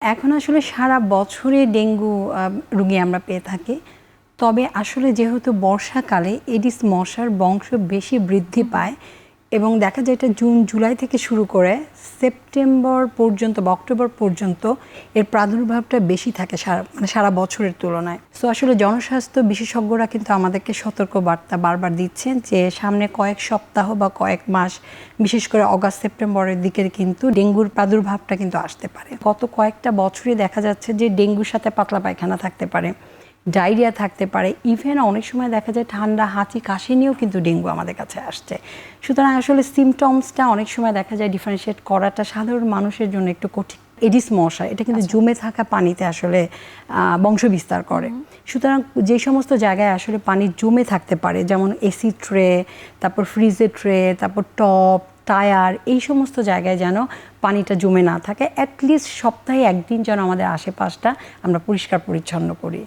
এখন আসলে সারা বছরে ডেঙ্গু রোগী আমরা পেয়ে থাকি। তবে আসলে যেহেতু বর্ষাকালে এডিস মশার বংশ বেশি বৃদ্ধি পায় এবং দেখা যায় এটা জুন জুলাই থেকে শুরু করে সেপ্টেম্বর পর্যন্ত বা অক্টোবর পর্যন্ত এর প্রাদুর্ভাবটা বেশি থাকে সারা বছরের তুলনায়। সো আসলে জনস্বাস্থ্য বিশেষজ্ঞরা কিন্তু আমাদেরকে সতর্ক বার্তা বারবার দিচ্ছেন যে সামনে কয়েক সপ্তাহ বা কয়েক মাস, বিশেষ করে অগাস্ট সেপ্টেম্বরের দিকের কিন্তু ডেঙ্গুর প্রাদুর্ভাবটা কিন্তু আসতে পারে। গত কয়েকটা বছরই দেখা যাচ্ছে যে ডেঙ্গুর সাথে পাতলা পায়খানা থাকতে পারে, ডায়রিয়া থাকতে পারে, ইভেন অনেক সময় দেখা যায় ঠান্ডা হাঁচি কাশি নিয়েও কিন্তু ডেঙ্গু আমাদের কাছে আসছে। সুতরাং আসলে সিমটমসটা অনেক সময় দেখা যায় ডিফারেন্সিয়েট করাটা সাধারণ মানুষের জন্য একটু কঠিন। এডিস মশা এটা কিন্তু জমে থাকা পানিতে আসলে বংশ বিস্তার করে। সুতরাং যে সমস্ত জায়গায় আসলে পানি জমে থাকতে পারে, যেমন এসি ট্রে, তারপর ফ্রিজের ট্রে, তারপর টপ, টায়ার, এই সমস্ত জায়গায় যেন পানিটা জমে না থাকে। অ্যাটলিস্ট সপ্তাহে একদিন যেন আমাদের আশেপাশটা আমরা পরিষ্কার পরিচ্ছন্ন করি।